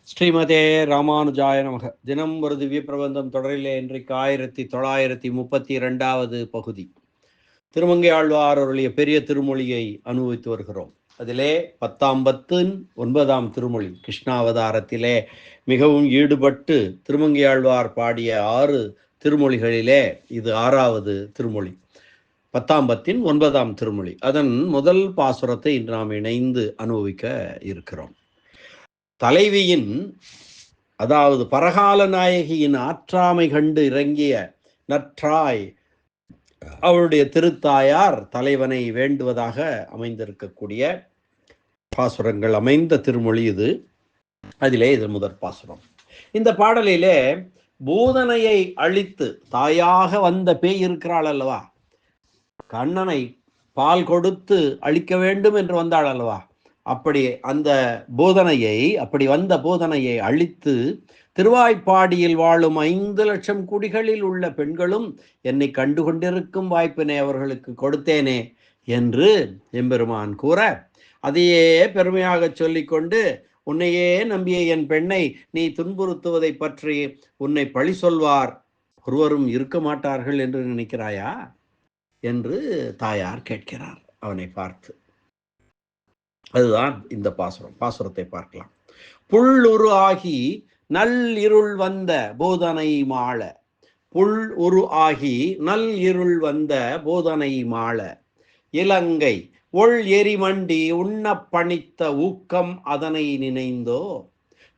ஸ்ரீமதே ராமானுஜாய நமக. தினம் ஒரு திவ்ய பிரபந்தம் தொடரிலே இன்றைக்கு 1932வது பகுதி. திருமங்கை ஆழ்வார் அவருடைய பெரிய திருமொழியை அனுபவித்து வருகிறோம். அதிலே 10 திருமொழி கிருஷ்ணாவதாரத்திலே மிகவும் ஈடுபட்டு திருமங்கை ஆழ்வார் பாடிய 6 திருமொழிகளிலே இது 6வது திருமொழி. 10 திருமொழி. அதன் முதல் பாசுரத்தை இன்று நாம் இணைந்து அனுபவிக்க இருக்கிறோம். தலைவியின், அதாவது பரகால நாயகியின் ஆற்றாமை கண்டு இறங்கிய நற்றாய் அவளுடைய திருத்தாயார் தலைவனை வேண்டுவதாக அமைந்திருக்கக்கூடிய பாசுரங்கள் அமைந்த திருமொழி இது. அதிலே இது முதற் பாசுரம். இந்த பாடலிலே பூதனையை அழித்து தாயாக வந்த பேய் இருக்கிறாள் அல்லவா, கண்ணனை பால் கொடுத்து அழிக்க வேண்டும் என்று வந்தாள் அல்லவா, அப்படி வந்த பூதனையை அழித்து திருவாய்ப்பாடியில் வாழும் 5 லட்சம் குடிகளில் உள்ள பெண்களும் என்னை கண்டுகொண்டிருக்கும் வாய்ப்பினை அவர்களுக்கு கொடுத்தேனே என்று எம்பெருமான் கூற, அதையே பெருமையாக சொல்லிக்கொண்டு, உன்னையே நம்பிய என் பெண்ணை நீ துன்புறுத்துவதை பற்றி உன்னை பழி சொல்வார் ஒருவரும் இருக்க மாட்டார்கள் என்று நினைக்கிறாயா என்று தாயார் கேட்கிறார் அவனை பார்த்து. அதுதான் இந்த பாசுரத்தை பார்க்கலாம். புள்ளுரு ஆகி நல் இருள் வந்த போதனை மாள, புல் உரு ஆகி நல் இருள் வந்த போதனை மாள, இலங்கை ஒள் எரிமண்டி உண்ண பணித்த ஊக்கம் அதனை நினைந்தோ.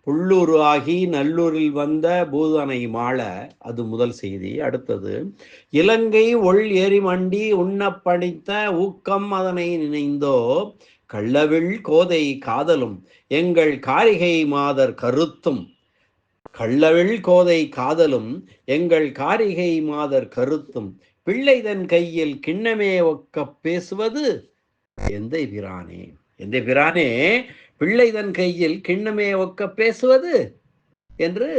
புள்ளுரு ஆகி நல்லூரில் வந்த பூதனை மாள, அது முதல் செய்தி. அடுத்தது, இலங்கை ஒள் எரிமண்டி உண்ண பணித்த ஊக்கம் அதனை நினைந்தோ. கள்ளவிழ் கோதை காதலும் எங்கள் காரிகை மாதர் கருத்தும், கள்ளவிழ் கோதை காதலும் எங்கள் காரிகை மாதர் கருத்தும், பிள்ளைதன் கையில் கிண்ணமே ஒக்க பேசுவது எந்தை பிரானே. எந்தை பிரானே, பிள்ளைதன் கையில் கிண்ணமே ஒக்க பேசுவது என்று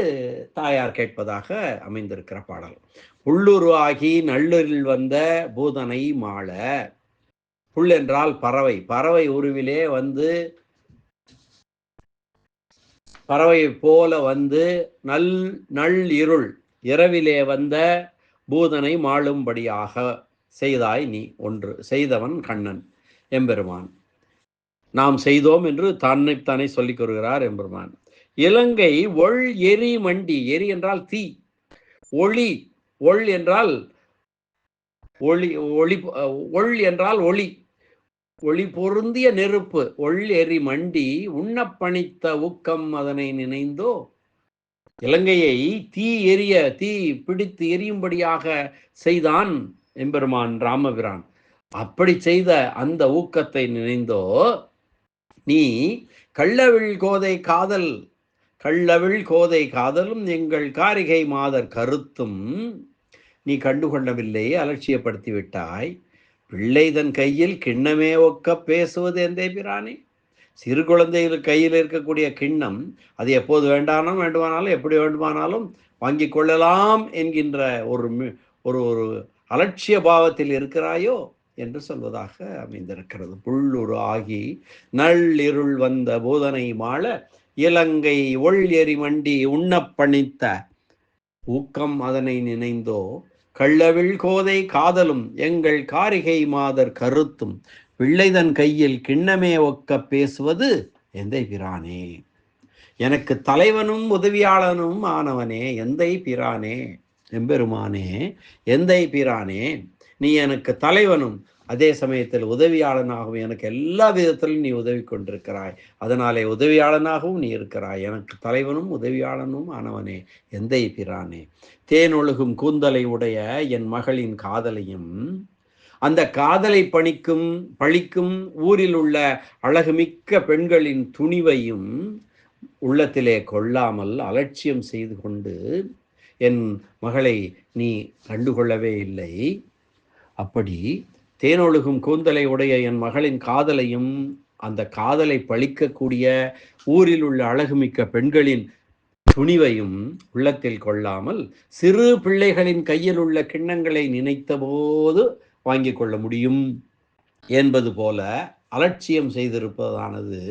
தாயார் கேட்பதாக அமைந்திருக்கிற பாடல். புள்ளுரு ஆகி நல்லூரில் வந்த பூதனை மாள. புல் என்றால் பறவை. பறவை உருவிலே வந்து, பறவை போல வந்து நள் இருள் இரவிலே வந்த பூதனை மாளும்படியாக செய்தாய் நீ. ஒன்று செய்தவன் கண்ணன் எம்பெருமான். நாம் செய்தோம் என்று தன்னைத்தானே சொல்லிக் கொள்கிறார் எம்பெருமான். இலங்கை ஒள் எரி மண்டி, எரி என்றால் தீ, ஒளி, ஒள் என்றால் ஒளி, ஒளி, ஒள் என்றால் ஒளி, ஒளி பொருந்திய நெருப்பு. ஒள் எரி மண்டி உண்ண பணித்த ஊக்கம் அதனை நினைந்தோ. இலங்கையை தீ பிடித்து எரியும்படியாக செய்தான் எம்பெருமான் ராமபிரான். அப்படி செய்த அந்த ஊக்கத்தை நினைந்தோ நீ. கள்ளவிழ் கோதை காதல், கள்ளவிழ் கோதை காதலும் எங்கள் காரிகை மாதர் கருத்தும் நீ கண்டுகொள்ளவில்லை, அலட்சியப்படுத்தி விட்டாய். பிள்ளைதன் கையில் கிண்ணமே ஒக்க பேசுவது எந்தை பிரானே. சிறு குழந்தைகள் கையில் இருக்கக்கூடிய கிண்ணம், அது எப்போது வேண்டுமானாலும் எப்படி வேண்டுமானாலும் வாங்கி கொள்ளலாம் என்கின்ற ஒரு ஒரு அலட்சிய பாவத்தில் இருக்கிறாயோ என்று சொல்வதாக அமைந்திருக்கிறது. புள்ளுரு ஆகி நள் இருள் வந்த போதனை மாள, இலங்கை ஒள் எரி மண்டி உண்ண பணித்த ஊக்கம் அதனை நினைந்தோ. கள்ளவிழ் கோதை காதலும் எங்கள் காரிகை மாதர் கருத்தும், பிள்ளைதன் கையில் கிண்ணமே ஒக்க பேசுவது எந்தை பிரானே. எனக்கு தலைவனும் உதவியாளனும் ஆனவனே, எந்தை பிரானே, எம்பெருமானே, எந்தை பிரானே, நீ எனக்கு தலைவனும் அதே சமயத்தில் உதவியாளனாகவும் எனக்கு எல்லா விதத்திலும் நீ உதவி கொண்டிருக்கிறாய். அதனாலே உதவியாளனாகவும் நீ இருக்கிறாய். எனக்கு தலைவனும் உதவியாளனும் ஆனவனே, எந்தை பிரானே. தேன் ஒழுகும் கூந்தலை உடைய என் மகளின் காதலையும், அந்த காதலை பழிக்கும் ஊரில் உள்ள அழகுமிக்க பெண்களின் துணிவையும் உள்ளத்திலே கொள்ளாமல் அலட்சியம் செய்து கொண்டு என் மகளை நீ கண்டுகொள்ளவே இல்லை. அப்படி தேனொழுகும் கூந்தலை உடைய என் மகளின் காதலையும், அந்த காதலை பழிக்கக்கூடிய ஊரில் உள்ள அழகுமிக்க பெண்களின் துணிவையும் உள்ளத்தில் கொள்ளாமல் சிறு பிள்ளைகளின் கையில் உள்ள கிண்ணங்களை நினைத்த போது வாங்கி கொள்ள முடியும் என்பது போல அலட்சியம் செய்திருப்பதானது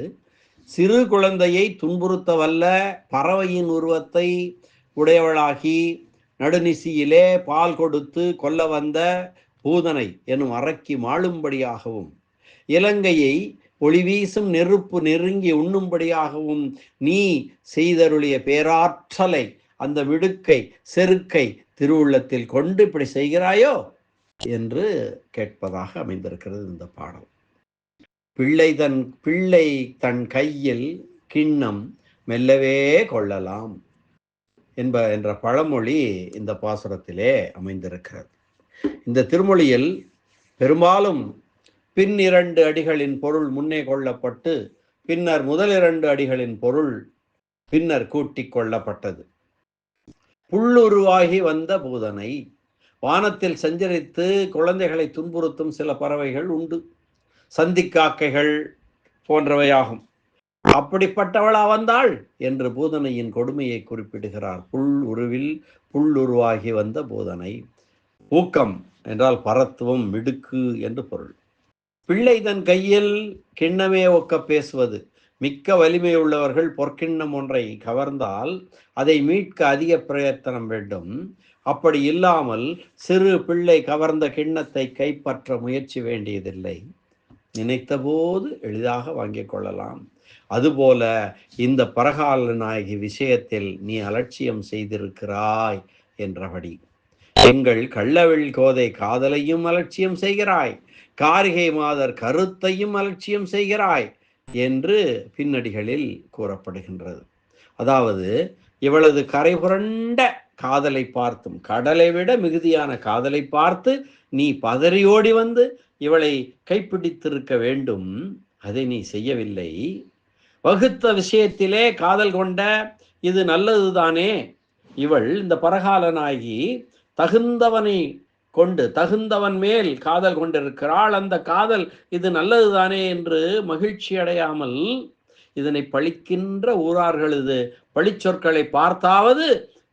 சிறு குழந்தையை துன்புறுத்த வல்ல பறவையின் உருவத்தை உடையவளாகி நடுநிசியிலே பால் கொடுத்து கொல்ல வந்த பூதனை எனும் அரக்கி மாளும்படியாகவும் இலங்கையை ஒளிவீசும் நெருப்பு நெருங்கி உண்ணும்படியாகவும் நீ செய்தருளிய பேராற்றலை அந்த மிடுக்கை செருக்கை திருவுள்ளத்தில் கொண்டு இப்படி செய்கிறாயோ என்று கேட்பதாக அமைந்திருக்கிறது இந்த பாடல். பிள்ளை தன் கையில் கிண்ணம் மெல்லவே கொள்ளலாம் என்ற பழமொழி இந்த பாசுரத்திலே அமைந்திருக்கிறது. இந்த திருமொழியில் பெரும்பாலும் பின் 2 அடிகளின் பொருள் முன்னே கொள்ளப்பட்டு பின்னர் முதல் 2 அடிகளின் பொருள் பின்னர் கூட்டிக் கொள்ளப்பட்டது. புல்லுருவாகி வந்த பூதனை, வானத்தில் சஞ்சரித்து குழந்தைகளை துன்புறுத்தும் சில பறவைகள் உண்டு, சந்திக்காக்கைகள் போன்றவையாகும். அப்படிப்பட்டவளா வந்தாள் என்று பூதனையின் கொடுமையை குறிப்பிடுகிறார். புல்லுருவாகி வந்த பூதனை. ஊக்கம் என்றால் பரத்துவம், மிடுக்கு என்று பொருள். பிள்ளை தன் கையில் கிண்ணமே ஒக்க பேசுவது. மிக்க வலிமை உள்ளவர்கள் பொற்கிண்ணம் ஒன்றை கவர்ந்தால் அதை மீட்க அதிக பிரயத்தனம் வேண்டும். அப்படி இல்லாமல் சிறு பிள்ளை கவர்ந்த கிண்ணத்தை கைப்பற்ற முயற்சி வேண்டியதில்லை, நினைத்த போது எளிதாக வாங்கிக் கொள்ளலாம். அதுபோல இந்த பரகால நாயகி விஷயத்தில் நீ அலட்சியம் செய்திருக்கிறாய் என்றபடி எங்கள் கள்ளவெள் கோதை காதலையும் அலட்சியம் செய்கிறாய், காரிகை மாதர் கருத்தையும் அலட்சியம் செய்கிறாய் என்று பின்னடிகளில் கூறப்படுகின்றது. அதாவது இவளது கரை புரண்ட காதலை பார்த்தும் கடலை விட மிகுதியான காதலை பார்த்து நீ பதறியோடி வந்து இவளை கைப்பிடித்திருக்க வேண்டும், அதை நீ செய்யவில்லை. வகுத்த விஷயத்திலே காதல் கொண்ட இது நல்லதுதானே. இவள் இந்த பரகால நாயகி தகுந்தவனை கொண்டு தகுந்தவன் மேல் காதல் கொண்டிருக்கிறாள். அந்த காதல் இது நல்லதுதானே என்று மகிழ்ச்சி அடையாமல் இதனை பழிக்கின்ற ஊரார்களது பழிச்சொற்களை பார்த்தாவது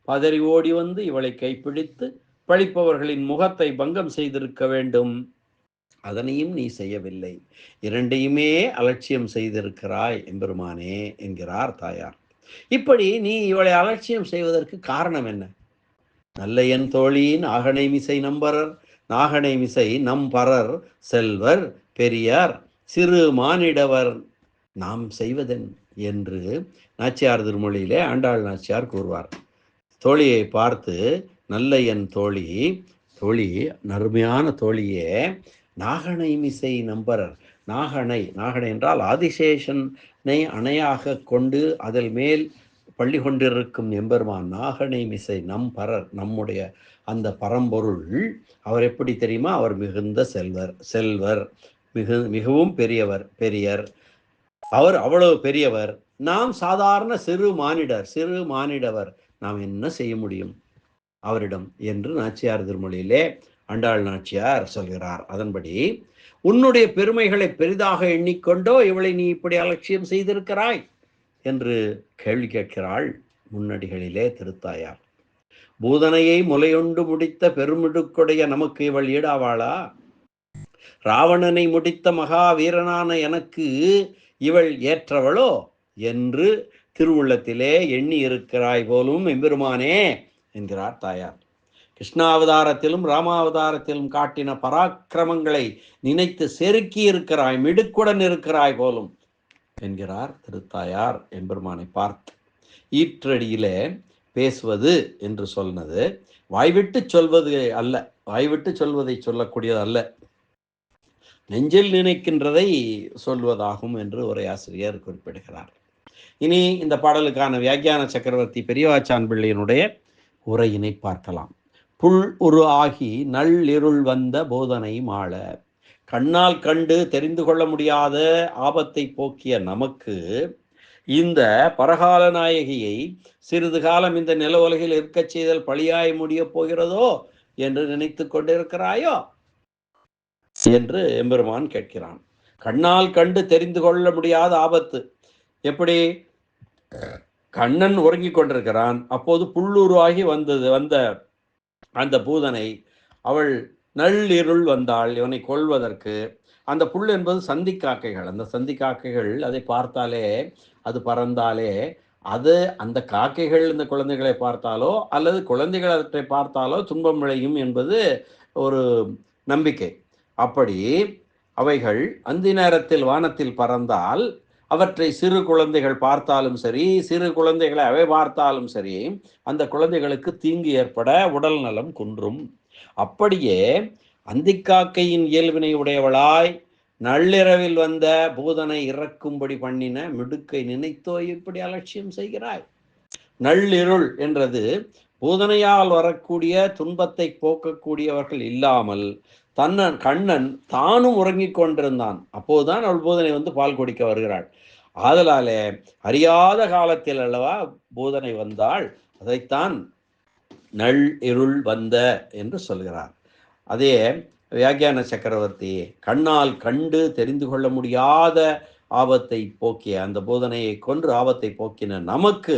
பதறி ஓடி வந்து இவளை கைப்பிடித்து பழிப்பவர்களின் முகத்தை பங்கம் செய்திருக்க வேண்டும். அதனையும் நீ செய்யவில்லை, இரண்டையுமே அலட்சியம் செய்திருக்கிறாய் எம்பெருமானே என்கிறார் தாயார். இப்படி நீ இவளை அலட்சியம் செய்வதற்கு காரணம் என்ன? நல்ல என் தோழி நாகனை மிசை நம்பரர், நாகனை மிசை நம்பரர் செல்வர் பெரியார் சிறு மானிடவர் நாம் செய்வதென் என்று நாச்சியார் திருமொழியிலே ஆண்டாள் நாச்சியார் கூறுவார். தோழியை பார்த்து நல்ல என் தோழி, தோழி நறுமையான தோழியே, நாகனை மிசை நம்பரர். நாகனை என்றால் ஆதிசேஷனை அணையாக கொண்டு அதில் மேல் பள்ளி கொண்டிருக்கும் எம்பெருமான். நாகனை மிசை நம்பரர், நம்முடைய அந்த பரம்பொருள். அவர் எப்படி தெரியுமா? அவர் மிகுந்த செல்வர், மிகவும் பெரியர். அவர் அவ்வளவு பெரியவர். நாம் சாதாரண சிறு மானிடவர். நாம் என்ன செய்ய முடியும் அவரிடம் என்று நாச்சியார் திருமொழியிலே ஆண்டாள் நாச்சியார் சொல்கிறார். அதன்படி உன்னுடைய பெருமைகளை பெரிதாக எண்ணிக்கொண்டோ இவளை நீ இப்படி அலட்சியம் செய்திருக்கிறாய் என்று கேள்வி கேட்கிறாள் முன்னடிகளிலே திருத்தாயார். பூதனையை முலையொண்டு முடித்த பெருமிடுக்குடைய நமக்கு இவள் ஈடாவாளா? ராவணனை முடித்த மகா வீரனான எனக்கு இவள் ஏற்றவளோ என்று திருவுள்ளத்திலே எண்ணி இருக்கிறாய் போலும் எம்பெருமானே என்கிறார் தாயார். கிருஷ்ணாவதாரத்திலும் ராமாவதாரத்திலும் காட்டின பராக்கிரமங்களை நினைத்து செருக்கி இருக்கிறாய், மிடுக்குடன் இருக்கிறாய் போலும் என்கிறார் திருத்தாயார் எம்பெருமானை பார்த்து. ஈற்றடியிலே பேசுவது என்று சொன்னது வாய்விட்டு சொல்வது அல்ல, வாய்விட்டு சொல்வதை சொல்லக்கூடியது அல்ல, நெஞ்சில் நினைக்கின்றதை சொல்வதாகும் என்று உரையாசிரியர் குறிப்பிடுகிறார். இனி இந்த பாடலுக்கான வியாக்கியான சக்கரவர்த்தி பெரியவாச்சான் பிள்ளையினுடைய உரையினை பார்க்கலாம். புல் உரு ஆகி நள்ளிருள் வந்த போதனை மாள. கண்ணால் கண்டு தெரிந்து கொள்ள முடியாத ஆபத்தை போக்கிய நமக்கு இந்த பரகால நாயகியை சிறிது காலம் இந்த நில உலகில் இருக்கச் செய்தல் பழியாய் முடிய போகிறதோ என்று நினைத்து கொண்டிருக்கிறாயோ என்று எம்பெருமான் கேட்கிறான். கண்ணால் கண்டு தெரிந்து கொள்ள முடியாத ஆபத்து. எப்படி? கண்ணன் உறங்கிக் கொண்டிருக்கிறான், அப்போது புல்லுருவாகி வந்த அந்த பூதனை, அவள் நள்ளிருள் வந்தாள் இவனை கொல்வதற்கு. அந்த புல் என்பது சந்திக்காக்கைகள். அந்த சந்திக்காக்கைகள் அதை பார்த்தாலே, அது பறந்தாலே, அது அந்த காக்கைகள் இந்த குழந்தைகளை பார்த்தாலோ அல்லது குழந்தைகள் அவற்றை பார்த்தாலோ துன்பம் விளையும் என்பது ஒரு நம்பிக்கை. அப்படி அவைகள் அந்தி நேரத்தில் வானத்தில் பறந்தால் அவற்றை சிறு குழந்தைகள் பார்த்தாலும் சரி, சிறு குழந்தைகளை அவை பார்த்தாலும் சரி, அந்த குழந்தைகளுக்கு தீங்கு ஏற்பட உடல் நலம் குன்றும். அப்படியே அந்திக்காக்கையின் இயல்பினை உடையவளாய் நள்ளிரவில் வந்த பூதனை இறக்கும்படி பண்ணின மிடுக்கை நினைத்தோ இப்படி அலட்சியம் செய்கிறாய். நள்ளிருள் என்றது பூதனையால் வரக்கூடிய துன்பத்தை போக்கக்கூடியவர்கள் இல்லாமல் கண்ணன் தானும் உறங்கிக் கொண்டிருந்தான். அப்போதுதான் அவள் பூதனை வந்து பால் குடிக்க வருகிறாள். ஆதலாலே அறியாத காலத்தில் அல்லவா பூதனை வந்தாள். அதைத்தான் நள் இருள் வந்த என்று சொல்கிறார். அதே வியாக்கியான சக்கரவர்த்தி கண்ணால் கண்டு தெரிந்து கொள்ள முடியாத ஆபத்தை போக்கிய அந்த போதனையை கொன்று ஆபத்தை போக்கின நமக்கு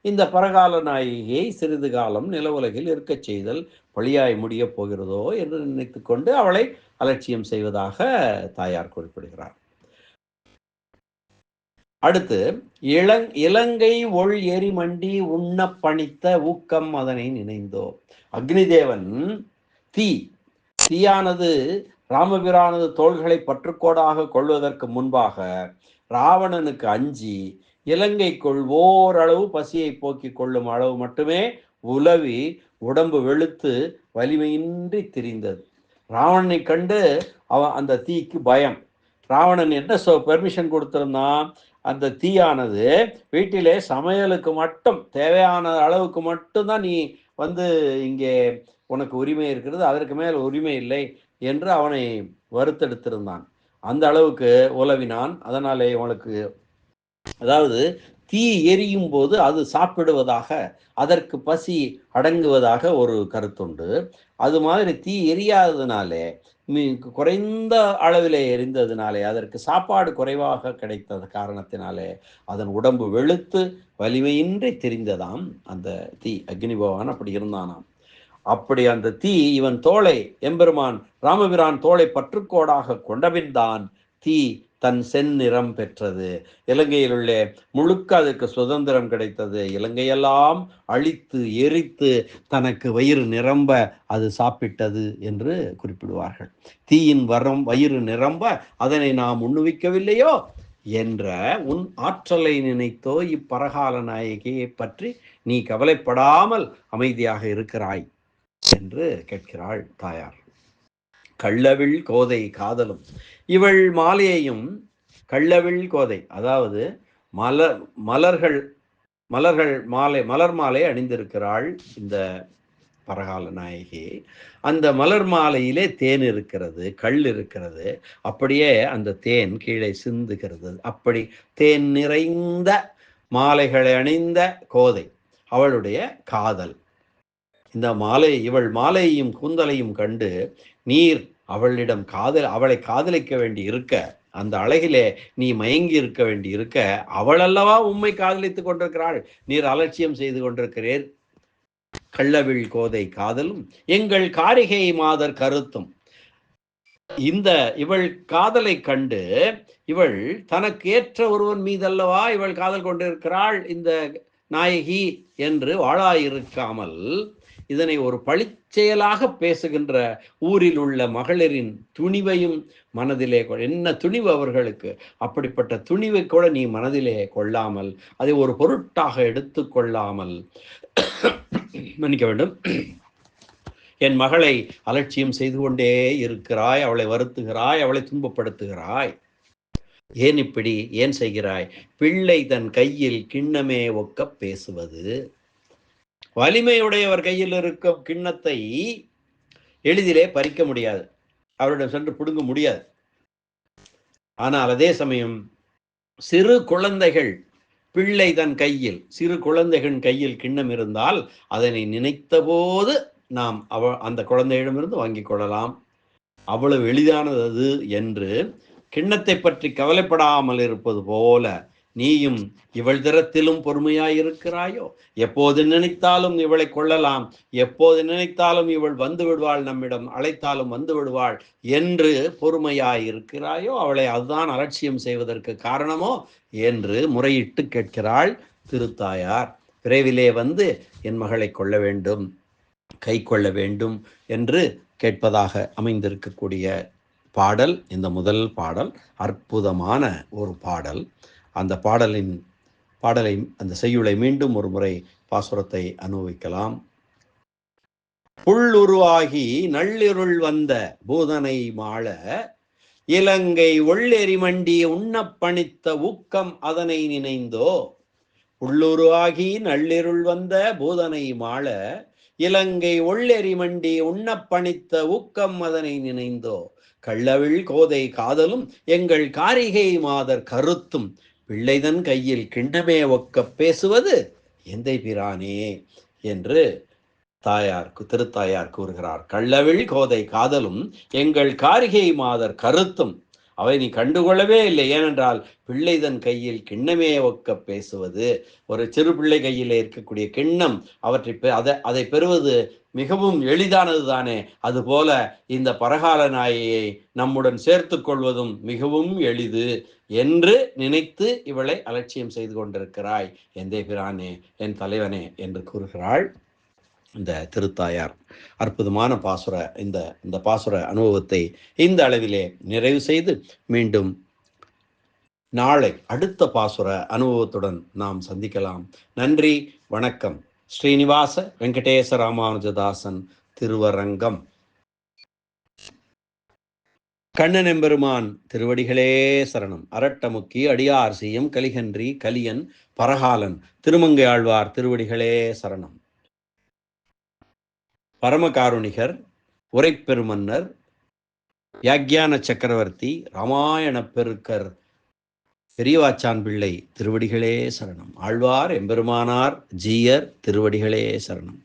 இந்த பரகால நாயகியை சிறிது காலம் நில உலகில் இருக்கச் செய்தல் பழியாய் முடியப் போகிறதோ என்று நினைத்து கொண்டு அவளை அலட்சியம் செய்வதாக தாயார் குறிப்பிடுகிறார். அடுத்து இலங்கை ஒள் எரிமண்டி உண்ண பணித்த ஊக்கம் அதனை நினைந்தோ. அக்னிதேவன் தீயானது ராமபிரானது தோள்களை பற்றுக்கோடாக கொள்வதற்கு முன்பாக ராவணனுக்கு அஞ்சி இலங்கைக்குள் ஓரளவு பசியை போக்கிக் கொள்ளும் அளவு மட்டுமே உலவி உடம்பு வெளுத்து வலிமையின்றி திரிந்தது. ராவணனை கண்டு அந்த தீக்கு பயம். ராவணன் என்ன பெர்மிஷன் கொடுத்திருந்தான்? அந்த தீயானது வீட்டிலே சமையலுக்கு மட்டும் தேவையான அளவுக்கு மட்டும்தான் நீ வந்து இங்கே உனக்கு உரிமை இருக்கிறது, அதற்கு மேல் உரிமை இல்லை என்று அவனை வருத்தெடுத்திருந்தான். அந்த அளவுக்கு உலவினான். அதனாலே அவனுக்கு அதாவது தீ எரியும் போது அது சாப்பிடுவதாக, அதற்கு பசி அடங்குவதாக ஒரு கருத்துண்டு. அது மாதிரி தீ எரியாததுனாலே குறைந்த அளவிலே எரிந்ததினாலே அதற்கு சாப்பாடு குறைவாக கிடைத்தது காரணத்தினாலே அதன் உடம்பு வெளுத்து வலிமையின்றி தெரிந்ததாம் அந்த தீ. அக்னி பகவான் அப்படி இருந்தானாம். அப்படி அந்த தீ இவன் தோளை எம்பெருமான் ராமபிரான் தோளை பற்றுக்கோடாக கொண்டபின்தான் தீ தன் செந்நிறம் பெற்றது. இலங்கையில் உள்ள முழுக்க அதுக்கு சுதந்திரம் கிடைத்தது. இலங்கையெல்லாம் அழித்து எரித்து தனக்கு வயிறு நிரம்ப அது சாப்பிட்டது என்று குறிப்பிடுவார்கள். தீயின் வயிறு நிரம்ப அதனை நாம் உண்ணுவிக்கவில்லையோ என்ற உன் ஆற்றலை நினைத்தோ இப்பரகால நாயகியை பற்றி நீ கவலைப்படாமல் அமைதியாக இருக்கிறாய் என்று கேட்கிறாள் தாயார். கள்ளவிழ் கோதை காதலும் இவள் மாலையையும் கள்ளவிழ் கோதை, அதாவது மலர் மாலை அணிந்திருக்கிறாள் இந்த பரகால நாயகி. அந்த மலர் மாலையிலே தேன் இருக்கிறது, கல் இருக்கிறது. அப்படியே அந்த தேன் கீழே சிந்துகிறது. அப்படி தேன் நிறைந்த மாலைகளை அணிந்த கோதை அவளுடைய காதல். இந்த இவள் மாலையையும் கூந்தலையும் கண்டு நீர் அவளிடம் அவளை காதலிக்க வேண்டி இருக்க, அந்த அழகிலே நீ மயங்கி இருக்க வேண்டி இருக்க, அவள் அல்லவா உம்மை காதலித்துக் கொண்டிருக்கிறாள், நீர் அலட்சியம் செய்து கொண்டிருக்கிறீர். கள்ளவிழ் கோதை காதலும் எங்கள் காரிகை மாதர் கருத்தும். இவள் காதலை கண்டு இவள் தனக்கு ஏற்ற ஒருவன் மீதல்லவா இவள் காதல் கொண்டிருக்கிறாள் இந்த நாயகி என்று வாழாயிருக்காமல் இதனை ஒரு பழிச்செயலாக பேசுகின்ற ஊரில் உள்ள மகளிரின் துணிவையும் மனதிலே என்ன துணிவு அவர்களுக்கு, அப்படிப்பட்ட துணிவை கூட நீ மனதிலே கொள்ளாமல் அதை ஒரு பொருட்டாக எடுத்து கொள்ளாமல் மன்னிக்க வேண்டும், என் மகளை அலட்சியம் செய்து கொண்டே இருக்கிறாய், அவளை வருத்துகிறாய், அவளை துன்பப்படுத்துகிறாய். ஏன் இப்படி ஏன் செய்கிறாய்? பிள்ளை தன் கையில் கிண்ணமே ஒக்க பேசுவது. வலிமையுடையவர் கையில் இருக்கும் கிண்ணத்தை எளிதிலே பறிக்க முடியாது, அவரிடம் சென்று பிடுங்க முடியாது. ஆனால் அதே சமயம் சிறு குழந்தைகள் பிள்ளை தன் கையில் சிறு குழந்தைகளின் கையில் கிண்ணம் இருந்தால் அதனை நினைத்த போது நாம் அந்த குழந்தையிடமிருந்து வாங்கிக் கொள்ளலாம். அவ்வளவு எளிதானது அது என்று கிண்ணத்தை பற்றி கவலைப்படாமல் இருப்பது போல நீயும் இவள் திறத்திலும் பொறுமையாயிருக்கிறாயோ? எப்போது நினைத்தாலும் இவளை கொள்ளலாம், எப்போது நினைத்தாலும் இவள் வந்து விடுவாள், நம்மிடம் அழைத்தாலும் வந்து விடுவாள் என்று பொறுமையாயிருக்கிறாயோ? அவளை அதுதான் அலட்சியம் செய்வதற்கு காரணமோ என்று முறையிட்டு கேட்கிறாள் திருத்தாயார். விரைவிலே வந்து என் மகளை கொள்ள வேண்டும், கை கொள்ள வேண்டும் என்று கேட்பதாக அமைந்திருக்கக்கூடிய பாடல் இந்த முதல் பாடல். அற்புதமான ஒரு பாடல். அந்த பாடலை அந்த செய்யுளை மீண்டும் ஒரு முறை பாசுரத்தை அனுபவிக்கலாம். புள்ளுருவாகி நள்ளிருள் வந்த பூதனை மாள இலங்கை ஒள்ளெரிமண்டி உண்ணப்பணித்த ஊக்கம் அதனை நினைந்தோ. புள்ளுருவாகி நள்ளிருள் வந்த பூதனை மாள இலங்கை ஒள்ளெரிமண்டி உண்ணப்பணித்த ஊக்கம் அதனை நினைந்தோ. கள்ளவிழ் கோதை காதலும் எங்கள் காரிகை மாதர் கருத்தும் பிள்ளைதன் கையில் கிண்டமே ஒக்க பேசுவது எந்தை பிரானே என்று திருத்தாயார் கூறுகிறார். கள்ளவிழ் கோதை காதலும் எங்கள் காரிகை மாதர் கருத்தும் அவை நீ கண்டுகொள்ளவே இல்லை. ஏனென்றால் பிள்ளைதன் கையில் கிண்ணமே ஒக்க பேசுவது, ஒரு சிறு பிள்ளை கையில் இருக்கக்கூடிய கிண்ணம், அதை பெறுவது மிகவும் எளிதானது தானே. அதுபோல இந்த பரகால நாயையை நம்முடன் சேர்த்து கொள்வதும் மிகவும் எளிது என்று நினைத்து இவளை அலட்சியம் செய்து கொண்டிருக்கிறாய் எந்தை பிரானே, என் தலைவனே என்று கூறுகிறாள் இந்த திருத்தாயார். அற்புதமான பாசுர இந்த பாசுர அனுபவத்தை இந்த அளவிலே நிறைவு செய்து மீண்டும் நாளை அடுத்த பாசுர அனுபவத்துடன் நாம் சந்திக்கலாம். நன்றி, வணக்கம். ஸ்ரீனிவாச வெங்கடேச ராமானுஜதாசன் திருவரங்கம். கண்ணன் எம்பெருமான் திருவடிகளே சரணம். அரட்டமுக்கி அடியார் செய்யும் கலிகன்றி கலியன் பரகாலன் திருமங்கை ஆழ்வார் திருவடிகளே சரணம். பரமகாருணிகர், உரைப்பெருமன்னர், வியாக்கியான சக்கரவர்த்தி, ராமாயண பெருக்கர் பெரியவாச்சான் பிள்ளை திருவடிகளே சரணம். ஆழ்வார் எம்பெருமானார் ஜீயர் திருவடிகளே சரணம்.